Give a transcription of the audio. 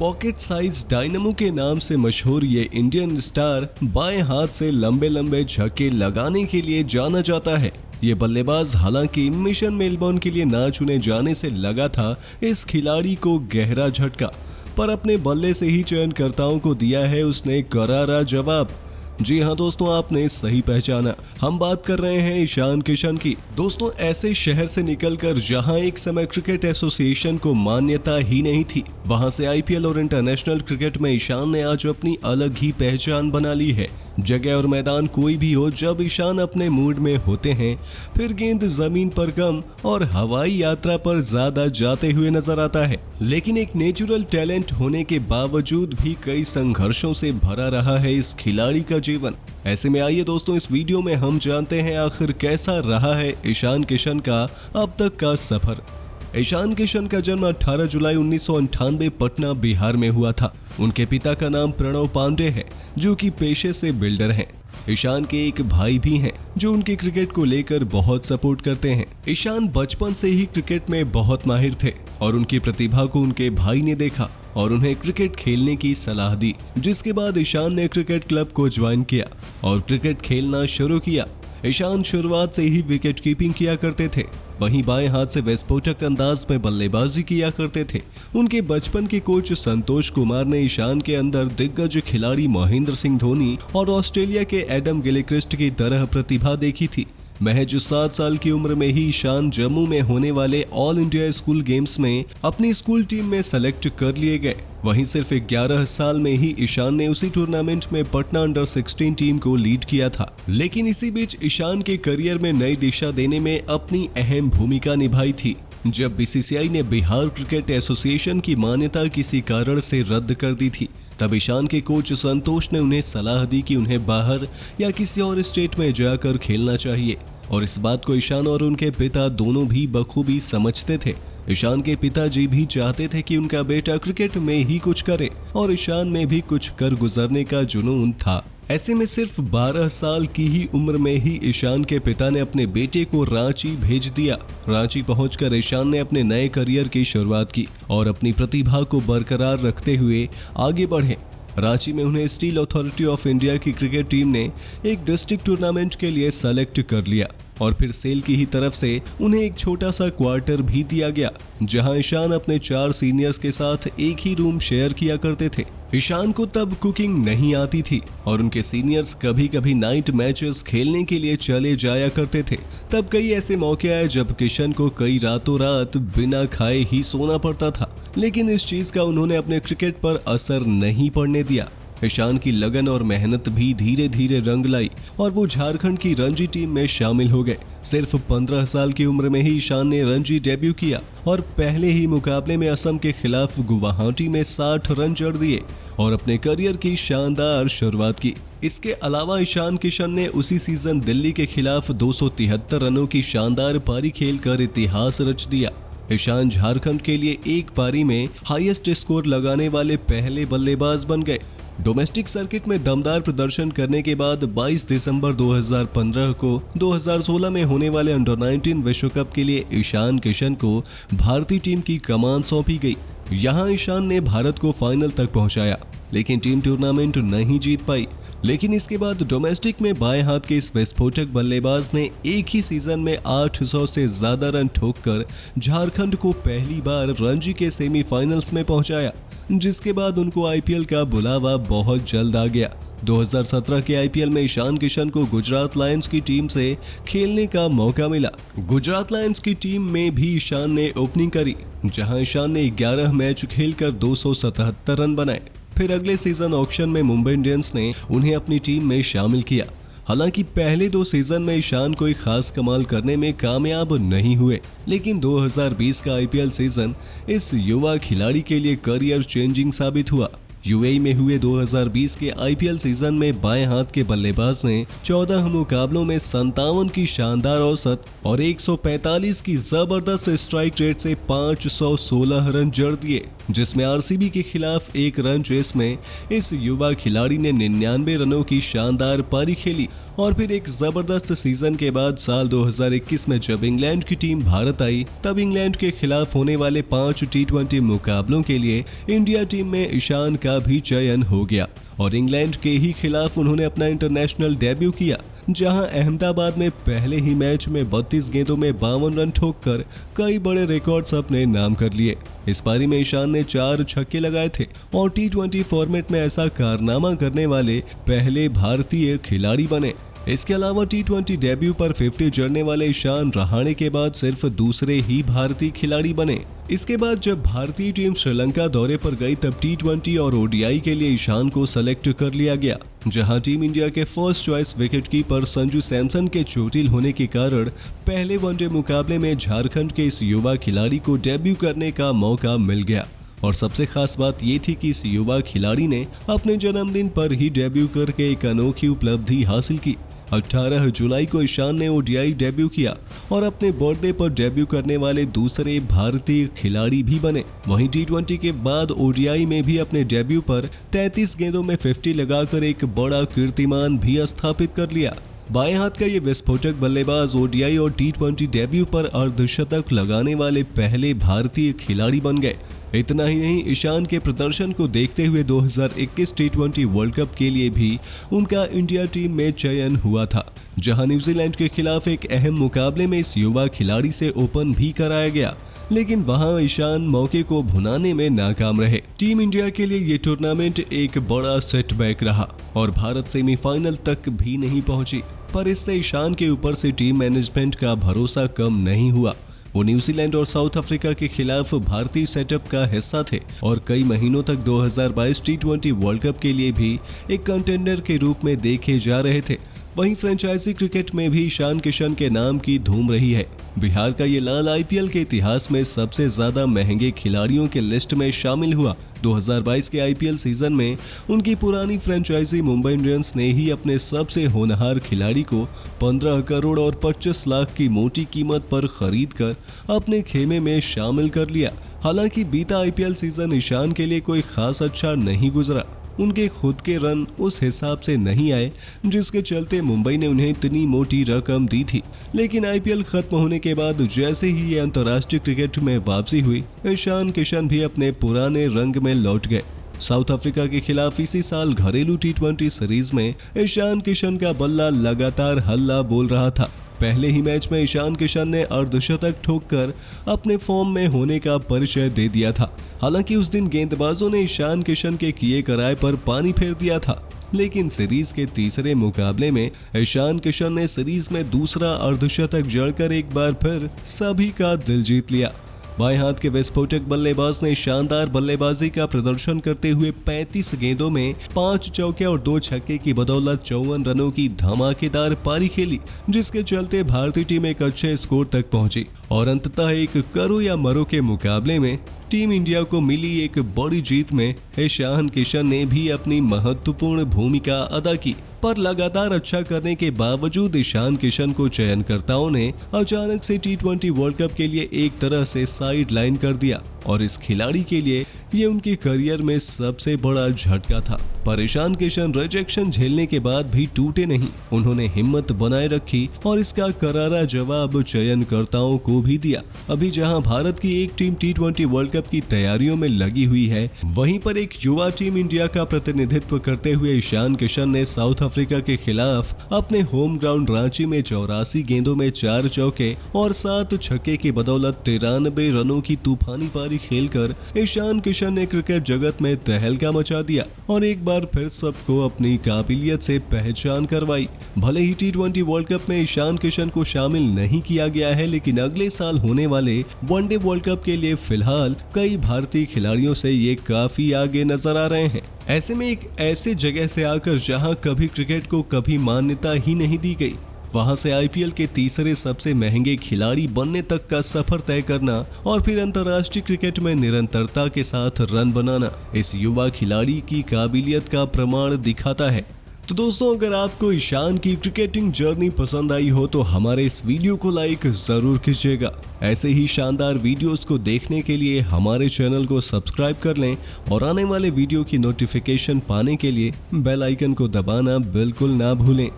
Pocket size dynamo के नाम से मशहूर ये इंडियन स्टार बाएं हाथ से लंबे लंबे छक्के लगाने के लिए जाना जाता है। ये बल्लेबाज हालांकि मिशन मेलबोर्न के लिए ना चुने जाने से लगा था इस खिलाड़ी को गहरा झटका, पर अपने बल्ले से ही चयनकर्ताओं को दिया है उसने करारा जवाब। जी हाँ दोस्तों, आपने सही पहचाना, हम बात कर रहे हैं ईशान किशन की। दोस्तों, ऐसे शहर से निकलकर जहां एक समय क्रिकेट एसोसिएशन को मान्यता ही नहीं थी, वहां से आईपीएल और इंटरनेशनल क्रिकेट में ईशान ने आज अपनी अलग ही पहचान बना ली है। जगह और मैदान कोई भी हो, जब ईशान अपने मूड में होते हैं फिर गेंद जमीन पर कम और हवाई यात्रा पर ज्यादा जाते हुए नजर आता है। लेकिन एक नेचुरल टैलेंट होने के बावजूद भी कई संघर्षों से भरा रहा है इस खिलाड़ी का जीवन। ऐसे में आइए दोस्तों, इस वीडियो में हम जानते हैं आखिर कैसा रहा है ईशान किशन का अब तक का सफर। ईशान किशन का जन्म 18 जुलाई 1998 पटना बिहार में हुआ था। उनके पिता का नाम प्रणव पांडे है, जो कि पेशे से बिल्डर हैं। ईशान के एक भाई भी हैं जो उनके क्रिकेट को लेकर बहुत सपोर्ट करते हैं। ईशान बचपन से ही क्रिकेट में बहुत माहिर थे और उनकी प्रतिभा को उनके भाई ने देखा और उन्हें क्रिकेट खेलने की सलाह दी, जिसके बाद ईशान ने क्रिकेट क्लब को ज्वाइन किया और क्रिकेट खेलना शुरू किया। ईशान शुरुआत से ही विकेट कीपिंग किया करते थे, वहीं बाएं हाथ से विस्फोटक अंदाज में बल्लेबाजी किया करते थे। उनके बचपन के कोच संतोष कुमार ने ईशान के अंदर दिग्गज खिलाड़ी महेंद्र सिंह धोनी और ऑस्ट्रेलिया के एडम गिलक्रिस्ट की तरह प्रतिभा देखी थी। महज 7 साल की उम्र में ही ईशान जम्मू में होने वाले ऑल इंडिया स्कूल गेम्स में अपनी स्कूल टीम में सेलेक्ट कर लिए गए। वहीं सिर्फ 11 साल में ही ईशान ने उसी टूर्नामेंट में पटना अंडर 16 टीम को लीड किया था। लेकिन इसी बीच ईशान के करियर में नई दिशा देने में अपनी अहम भूमिका निभाई थी, जब बीसीसीआई ने बिहार क्रिकेट एसोसिएशन की मान्यता किसी कारण से रद्द कर दी थी। तब ईशान के कोच संतोष ने उन्हें सलाह दी कि उन्हें बाहर या किसी और स्टेट में जाकर खेलना चाहिए, और इस बात को ईशान और उनके पिता दोनों भी बखूबी समझते थे। ईशान के पिताजी भी चाहते थे कि उनका बेटा क्रिकेट में ही कुछ करे और ईशान में भी कुछ कर गुजरने का जुनून था। ऐसे में सिर्फ 12 साल की ही उम्र में ही ईशान के पिता ने अपने बेटे को रांची भेज दिया। रांची पहुंचकर ईशान ने अपने नए करियर की शुरुआत की और अपनी प्रतिभा को बरकरार रखते हुए आगे बढ़े। रांची में उन्हें स्टील अथॉरिटी ऑफ इंडिया की क्रिकेट टीम ने एक डिस्ट्रिक्ट टूर्नामेंट के लिए सेलेक्ट कर लिया और फिर सेल की ही तरफ से उन्हें एक छोटा सा क्वार्टर भी दिया गया, जहां ईशान अपने 4 सीनियर्स के साथ एक ही रूम शेयर किया करते थे। ईशान को तब कुकिंग नहीं आती थी और उनके सीनियर्स कभी कभी नाइट मैचेस खेलने के लिए चले जाया करते थे। तब कई ऐसे मौके आए जब किशन को कई रातों रात बिना खाए ही सोना पड़ता था, लेकिन इस चीज का उन्होंने अपने क्रिकेट पर असर नहीं पड़ने दिया। ईशान की लगन और मेहनत भी धीरे धीरे रंग लाई और वो झारखंड की रणजी टीम में शामिल हो गए। सिर्फ 15 साल की उम्र में ही ईशान ने रणजी डेब्यू किया और पहले ही मुकाबले में असम के खिलाफ गुवाहाटी में 60 रन जड़ दिए और अपने करियर की शानदार शुरुआत की। इसके अलावा ईशान किशन ने उसी सीजन दिल्ली के खिलाफ 273 रनों की शानदार पारी खेलकर इतिहास रच दिया। ईशान झारखंड के लिए एक पारी में हाईएस्ट स्कोर लगाने वाले पहले बल्लेबाज बन गए। डोमेस्टिक सर्किट में दमदार प्रदर्शन करने के बाद 22 दिसंबर 2015 को 2016 में होने वाले अंडर 19 विश्व कप के लिए ईशान किशन को भारतीय टीम की कमान सौंपी गई। यहां ईशान ने भारत को फाइनल तक पहुंचाया, लेकिन टीम टूर्नामेंट नहीं जीत पाई। लेकिन इसके बाद डोमेस्टिक में बाएं हाथ के इस विस्फोटक बल्लेबाज ने एक ही सीजन में 800 से ज्यादा रन ठोककर झारखंड को पहली बार रणजी के सेमीफाइनल्स में पहुंचाया, जिसके बाद उनको आईपीएल का बुलावा बहुत जल्द आ गया। 2017 के आईपीएल में ईशान किशन को गुजरात लायंस की टीम से खेलने का मौका मिला। गुजरात लायंस की टीम में भी ईशान ने ओपनिंग करी, जहां ईशान ने 11 मैच खेलकर 277 रन बनाए। फिर अगले सीजन ऑक्शन में मुंबई इंडियंस ने उन्हें अपनी टीम में शामिल किया। हालांकि पहले 2 सीजन में ईशान कोई खास कमाल करने में कामयाब नहीं हुए, लेकिन 2020 का आईपीएल सीजन इस युवा खिलाड़ी के लिए करियर चेंजिंग साबित हुआ। यूएई में हुए 2020 के आईपीएल सीजन में बाएं हाथ के बल्लेबाज ने 14 मुकाबलों में 57 की शानदार औसत और 145 की जबरदस्त स्ट्राइक रेट से 516 रन जड़ दिए। जिसमें आरसीबी के खिलाफ एक रन चेस में इस युवा खिलाड़ी ने 99 रनों की शानदार पारी खेली। और फिर एक जबरदस्त सीजन के बाद साल 2021 में जब इंग्लैंड की टीम भारत आई, तब इंग्लैंड के खिलाफ होने वाले 5 T20 मुकाबलों के लिए इंडिया टीम में ईशान का भी चयन हो गया और इंग्लैंड के ही खिलाफ उन्होंने अपना इंटरनेशनल डेब्यू किया, जहां अहमदाबाद में पहले ही मैच में 32 गेंदों में 52 रन ठोककर कई बड़े रिकॉर्ड्स अपने नाम कर लिए। इस पारी में ईशान ने 4 छक्के लगाए थे और T20 फॉर्मेट में ऐसा कारनामा करने वाले पहले भारतीय खिलाड़ी बने। इसके अलावा T20 डेब्यू पर 50 जड़ने वाले ईशान रहाणे के बाद सिर्फ दूसरे ही भारतीय खिलाड़ी बने। इसके बाद जब भारतीय टीम श्रीलंका दौरे पर गई तब T20 और ODI के लिए ईशान को सेलेक्ट कर लिया गया, जहां टीम इंडिया के first choice wicketkeeper Sanju Samson के चोटिल होने के कारण पहले वनडे मुकाबले में झारखंड के इस युवा खिलाड़ी को डेब्यू करने का मौका मिल गया। और सबसे खास बात ये थी कि इस युवा खिलाड़ी ने अपने जन्मदिन पर ही डेब्यू करके एक अनोखी उपलब्धि हासिल की। 18 जुलाई को ईशान ने ODI डेब्यू किया और अपने बर्थडे पर डेब्यू करने वाले दूसरे भारतीय खिलाड़ी भी बने। वहीं T20 के बाद ODI में भी अपने डेब्यू पर 33 गेंदों में 50 लगाकर एक बड़ा कीर्तिमान भी स्थापित कर लिया। बाएं हाथ का ये विस्फोटक बल्लेबाज ODI और T20 डेब्यू पर अर्धशतक लगाने वाले पहले भारतीय खिलाड़ी बन गए। इतना ही नहीं, ईशान के प्रदर्शन को देखते हुए 2021 T20 वर्ल्ड कप के लिए भी उनका इंडिया टीम में चयन हुआ था, जहां न्यूजीलैंड के खिलाफ एक अहम मुकाबले में इस युवा खिलाड़ी से ओपन भी कराया गया, लेकिन वहां ईशान मौके को भुनाने में नाकाम रहे। टीम इंडिया के लिए ये टूर्नामेंट एक बड़ा सेटबैक रहा और भारत सेमीफाइनल तक भी नहीं पहुंची, पर इससे ईशान के ऊपर से टीम मैनेजमेंट का भरोसा कम नहीं हुआ। वो न्यूजीलैंड और साउथ अफ्रीका के खिलाफ भारतीय सेटअप का हिस्सा थे और कई महीनों तक 2022 T20 वर्ल्ड कप के लिए भी एक कंटेंडर के रूप में देखे जा रहे थे। वहीं फ्रेंचाइजी क्रिकेट में भी ईशान किशन के नाम की धूम रही है। बिहार का ये लाल IPL के इतिहास में सबसे ज्यादा महंगे खिलाड़ियों के लिस्ट में शामिल हुआ। 2022 के IPL सीजन में उनकी पुरानी फ्रेंचाइजी मुंबई इंडियंस ने ही अपने सबसे होनहार खिलाड़ी को 15 करोड़ और 25 लाख की मोटी कीमत पर खरीदकर अपने खेमे में शामिल कर लिया। हालांकि बीता IPL सीजन ईशान के लिए कोई खास अच्छा नहीं गुजरा। उनके खुद के रन उस हिसाब से नहीं आए, जिसके चलते मुंबई ने उन्हें इतनी मोटी रकम दी थी। लेकिन IPL खत्म होने के बाद जैसे ही ये अंतर्राष्ट्रीय क्रिकेट में वापसी हुई, ईशान किशन भी अपने पुराने रंग में लौट गए। साउथ अफ्रीका के खिलाफ इसी साल घरेलू T20 सीरीज में ईशान किशन का बल्ला लगातार हल्ला बोल रहा था। पहले ही मैच में ईशान किशन ने अर्धशतक ठोककर अपने फॉर्म में होने का परिचय दे दिया था। हालांकि उस दिन गेंदबाजों ने ईशान किशन के किए कराए पर पानी फेर दिया था, लेकिन सीरीज के तीसरे मुकाबले में ईशान किशन ने सीरीज में दूसरा अर्धशतक जड़कर एक बार फिर सभी का दिल जीत लिया। बाएं हाथ के विस्फोटक बल्लेबाज ने शानदार बल्लेबाजी का प्रदर्शन करते हुए 35 गेंदों में 5 चौके और 2 छक्के की बदौलत 54 रनों की धमाकेदार पारी खेली, जिसके चलते भारतीय टीम एक अच्छे स्कोर तक पहुंची और अंततः एक करो या मरो के मुकाबले में टीम इंडिया को मिली एक बड़ी जीत में ईशान किशन ने भी अपनी महत्वपूर्ण भूमिका अदा की। पर लगातार अच्छा करने के बावजूद ईशान किशन को चयनकर्ताओं ने अचानक से T20 वर्ल्ड कप के लिए एक तरह से साइड लाइन कर दिया और इस खिलाड़ी के लिए ये उनके करियर में सबसे बड़ा झटका था। पर ईशान किशन रिजेक्शन झेलने के बाद भी टूटे नहीं, उन्होंने हिम्मत बनाए रखी और इसका करारा जवाब चयनकर्ताओं को भी दिया। अभी जहां भारत की एक टीम T20 वर्ल्ड कप की तैयारियों में लगी हुई है, वहीं पर एक युवा टीम इंडिया का प्रतिनिधित्व करते हुए ईशान किशन ने साउथ अफ्रीका के खिलाफ अपने होम ग्राउंड रांची में 84 गेंदों में 4 चौके और 7 छक्के की बदौलत 93 रनों की तूफानी पारी खेलकर ईशान किशन ने क्रिकेट जगत में तहलका मचा दिया और एक बार फिर सबको अपनी काबिलियत से पहचान करवाई। भले ही T20 वर्ल्ड कप में ईशान किशन को शामिल नहीं किया गया है, लेकिन अगले साल होने वाले वनडे वर्ल्ड कप के लिए फिलहाल कई भारतीय खिलाड़ियों से ये काफी आगे नजर आ रहे हैं। ऐसे में एक ऐसे जगह से आकर जहां कभी क्रिकेट को कभी मान्यता ही नहीं दी गई, वहां से IPL के तीसरे सबसे महंगे खिलाड़ी बनने तक का सफर तय करना और फिर अंतर्राष्ट्रीय क्रिकेट में निरंतरता के साथ रन बनाना इस युवा खिलाड़ी की काबिलियत का प्रमाण दिखाता है। तो दोस्तों, अगर आपको ईशान की क्रिकेटिंग जर्नी पसंद आई हो तो हमारे इस वीडियो को लाइक जरूर कीजिएगा। ऐसे ही शानदार वीडियोस को देखने के लिए हमारे चैनल को सब्सक्राइब कर लें और आने वाले वीडियो की नोटिफिकेशन पाने के लिए बेल आइकन को दबाना बिल्कुल ना भूलें।